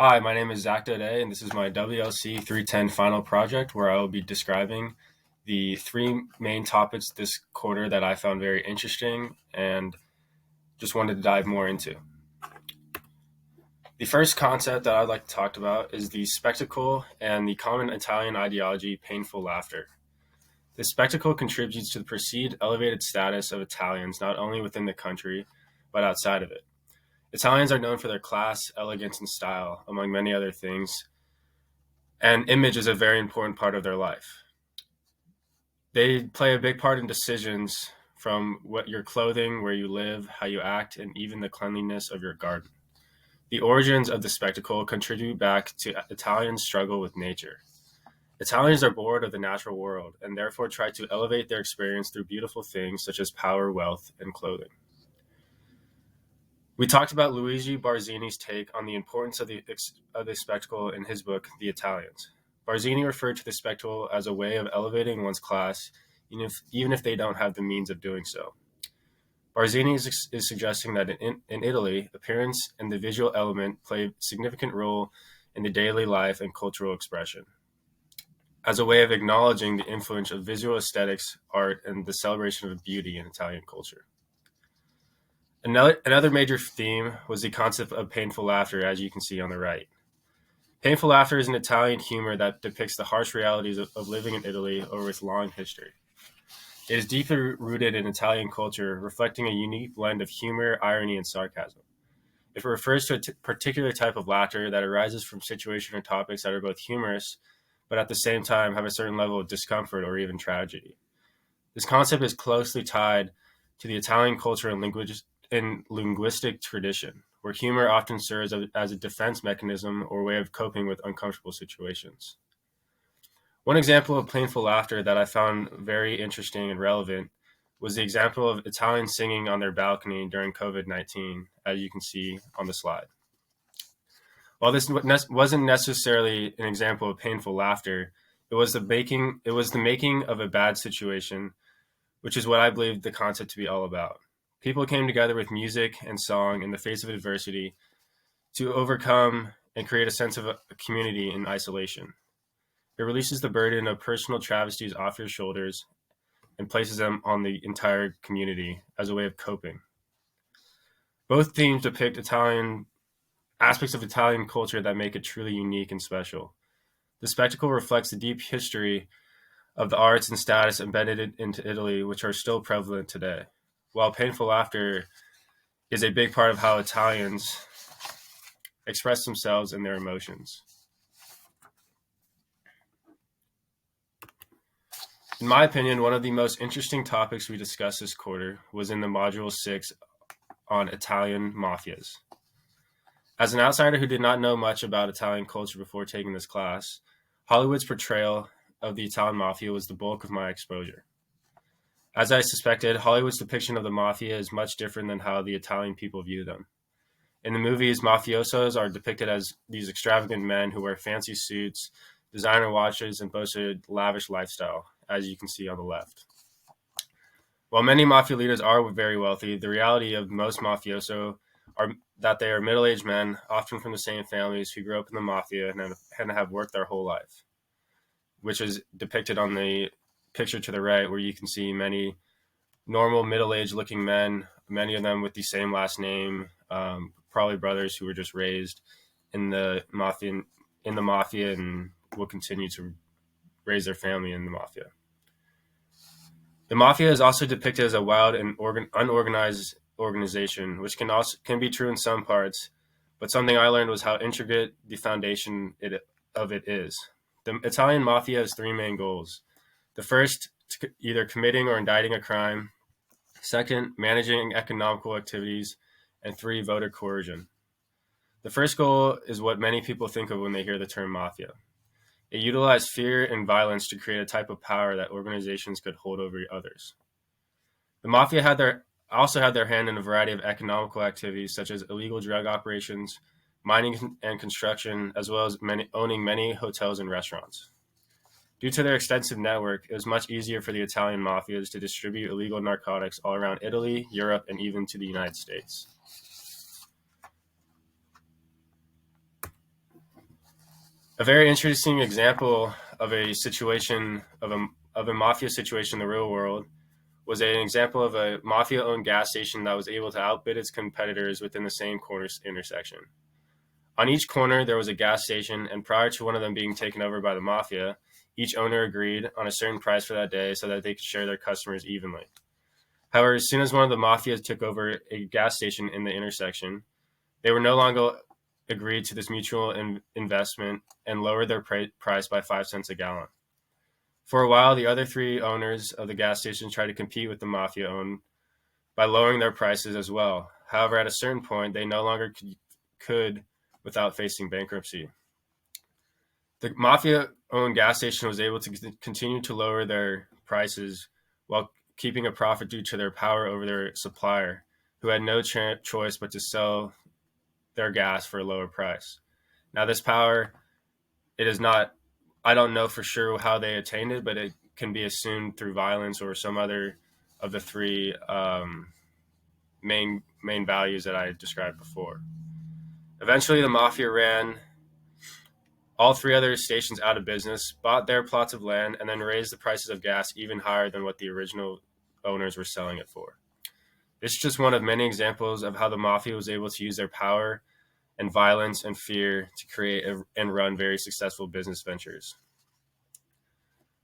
Hi, my name is Daudet, and this is my WLC 310 final project where I will be describing the three main topics this quarter that I found very interesting and just wanted to dive more into. The first concept that I'd like to talk about is the spectacle and the common Italian ideology, painful laughter. The spectacle contributes to the perceived elevated status of Italians not only within the country, but outside of it. Italians are known for their class, elegance, and style, among many other things, and image is a very important part of their life. They play a big part in decisions from what your clothing, where you live, how you act, and even the cleanliness of your garden. The origins of the spectacle contribute back to Italians' struggle with nature. Italians are bored of the natural world and therefore try to elevate their experience through beautiful things such as power, wealth, and clothing. We talked about Luigi Barzini's take on the importance of the spectacle in his book, The Italians. Barzini referred to the spectacle as a way of elevating one's class, even if they don't have the means of doing so. Barzini is suggesting that in Italy, appearance and the visual element play a significant role in the daily life and cultural expression, as a way of acknowledging the influence of visual aesthetics, art, and the celebration of beauty in Italian culture. Another major theme was the concept of painful laughter, as you can see on the right. Painful laughter is an Italian humor that depicts the harsh realities of living in Italy over its long history. It is deeply rooted in Italian culture, reflecting a unique blend of humor, irony, and sarcasm. It refers to a particular type of laughter that arises from situations or topics that are both humorous, but at the same time have a certain level of discomfort or even tragedy. This concept is closely tied to the Italian culture and linguistic tradition, where humor often serves as a defense mechanism or way of coping with uncomfortable situations. One example of painful laughter that I found very interesting and relevant was the example of Italians singing on their balcony during COVID-19, as you can see on the slide. While this wasn't necessarily an example of painful laughter, it was the making of a bad situation, which is what I believe the concept to be all about. People came together with music and song in the face of adversity to overcome and create a sense of a community in isolation. It releases the burden of personal travesties off your shoulders and places them on the entire community as a way of coping. Both themes depict Italian aspects of Italian culture that make it truly unique and special. The spectacle reflects the deep history of the arts and status embedded into Italy, which are still prevalent today. While painful laughter is a big part of how Italians express themselves and their emotions. In my opinion, one of the most interesting topics we discussed this quarter was in the Module 6 on Italian mafias. As an outsider who did not know much about Italian culture before taking this class, Hollywood's portrayal of the Italian mafia was the bulk of my exposure. As I suspected, Hollywood's depiction of the mafia is much different than how the Italian people view them. In the movies, mafiosos are depicted as these extravagant men who wear fancy suits, designer watches, and boast a lavish lifestyle, as you can see on the left. While many mafia leaders are very wealthy, the reality of most mafioso are that they are middle-aged men, often from the same families, who grew up in the mafia and have worked their whole life, which is depicted on the picture to the right, where you can see many normal middle-aged looking men, many of them with the same last name, probably brothers who were just raised in the mafia and will continue to raise their family in the mafia. The mafia is also depicted as a wild and unorganized organization, which can be true in some parts, but something I learned was how intricate the foundation of it is. The Italian mafia has three main goals. The first, either committing or indicting a crime. Second, managing economical activities. And three, voter coercion. The first goal is what many people think of when they hear the term mafia. It utilized fear and violence to create a type of power that organizations could hold over others. The mafia also had their hand in a variety of economical activities, such as illegal drug operations, mining and construction, as well as owning many hotels and restaurants. Due to their extensive network, it was much easier for the Italian mafias to distribute illegal narcotics all around Italy, Europe, and even to the United States. A very interesting example of a situation of a mafia situation in the real world was an example of a mafia-owned gas station that was able to outbid its competitors within the same corner intersection. On each corner, there was a gas station, and prior to one of them being taken over by the mafia, each owner agreed on a certain price for that day so that they could share their customers evenly. However, as soon as one of the mafias took over a gas station in the intersection, they were no longer agreed to this mutual investment and lowered their price by 5 cents a gallon. For a while, the other three owners of the gas station tried to compete with the mafia owned by lowering their prices as well. However, at a certain point, they no longer could without facing bankruptcy. The mafia-owned gas station was able to continue to lower their prices while keeping a profit due to their power over their supplier, who had no choice but to sell their gas for a lower price. Now, this power, it is not, I don't know for sure how they attained it, but it can be assumed through violence or some other of the three main values that I described before. Eventually, the mafia ran all three other stations out of business, bought their plots of land, and then raised the prices of gas even higher than what the original owners were selling it for. This is just one of many examples of how the mafia was able to use their power and violence and fear to create and run very successful business ventures.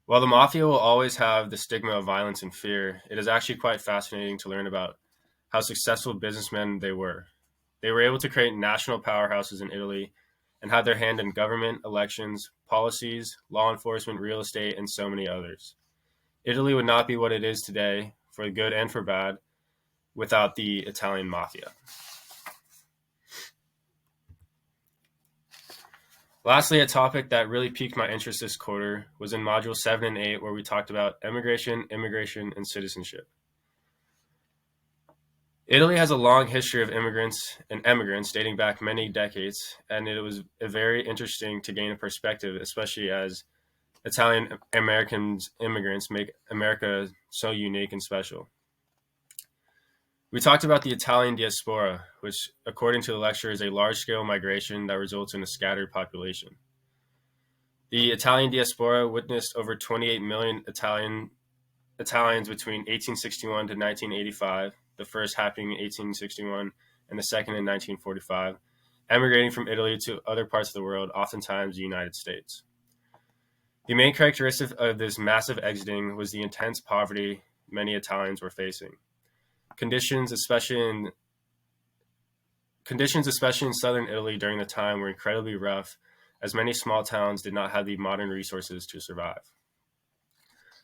While the mafia will always have the stigma of violence and fear, it is actually quite fascinating to learn about how successful businessmen they were. They were able to create national powerhouses in Italy and had their hand in government, elections, policies, law enforcement, real estate, and so many others. Italy would not be what it is today, for good and for bad, without the Italian mafia. Lastly, a topic that really piqued my interest this quarter was in Module 7 and 8, where we talked about emigration, immigration, and citizenship. Italy has a long history of immigrants and emigrants dating back many decades, and it was very interesting to gain a perspective, especially as Italian Americans immigrants make America so unique and special. We talked about the Italian diaspora, which, according to the lecture, is a large-scale migration that results in a scattered population. The Italian diaspora witnessed over 28 million Italians between 1861 to 1985, the first happening in 1861 and the second in 1945, emigrating from Italy to other parts of the world, oftentimes the United States. The main characteristic of this massive exiting was the intense poverty many Italians were facing. Conditions, especially in southern Italy during the time, were incredibly rough, as many small towns did not have the modern resources to survive.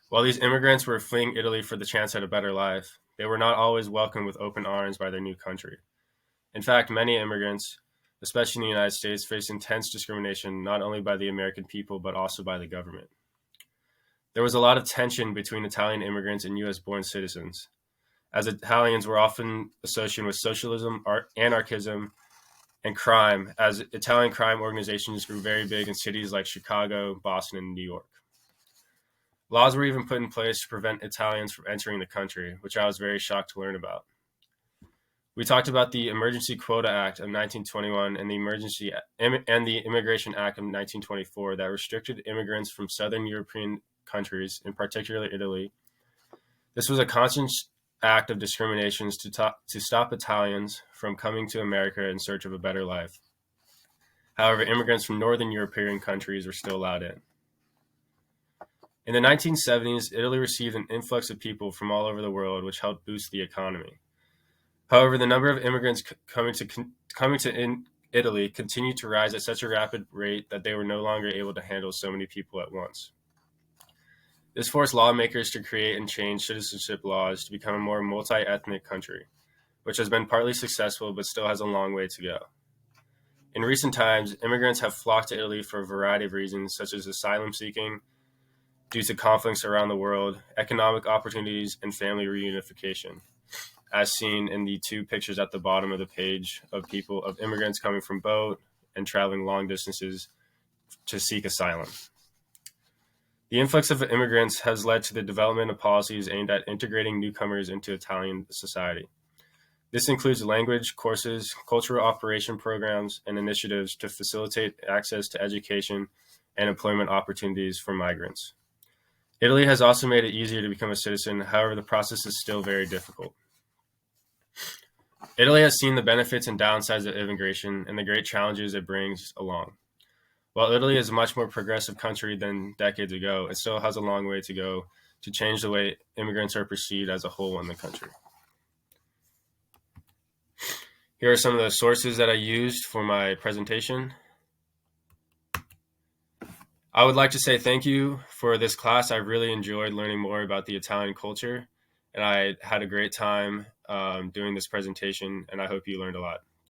While these immigrants were fleeing Italy for the chance at a better life, they were not always welcomed with open arms by their new country. In fact, many immigrants, especially in the United States, faced intense discrimination not only by the American people, but also by the government. There was a lot of tension between Italian immigrants and U.S.-born citizens, as Italians were often associated with socialism, anarchism, and crime, as Italian crime organizations grew very big in cities like Chicago, Boston, and New York. Laws were even put in place to prevent Italians from entering the country, which I was very shocked to learn about. We talked about the Emergency Quota Act of 1921 and the Immigration Act of 1924 that restricted immigrants from Southern European countries, in particular Italy. This was a constant act of discriminations to stop Italians from coming to America in search of a better life. However, immigrants from Northern European countries were still allowed in. In the 1970s, Italy received an influx of people from all over the world, which helped boost the economy. However, the number of immigrants coming to Italy continued to rise at such a rapid rate that they were no longer able to handle so many people at once. This forced lawmakers to create and change citizenship laws to become a more multi-ethnic country, which has been partly successful but still has a long way to go. In recent times, immigrants have flocked to Italy for a variety of reasons, such as asylum seeking, due to conflicts around the world, economic opportunities, and family reunification, as seen in the two pictures at the bottom of the page of immigrants coming from boat and traveling long distances to seek asylum. The influx of immigrants has led to the development of policies aimed at integrating newcomers into Italian society. This includes language courses, cultural operation programs, and initiatives to facilitate access to education and employment opportunities for migrants. Italy has also made it easier to become a citizen, however, the process is still very difficult. Italy has seen the benefits and downsides of immigration and the great challenges it brings along. While Italy is a much more progressive country than decades ago, it still has a long way to go to change the way immigrants are perceived as a whole in the country. Here are some of the sources that I used for my presentation. I would like to say thank you for this class. I really enjoyed learning more about the Italian culture, and I had a great time doing this presentation, and I hope you learned a lot.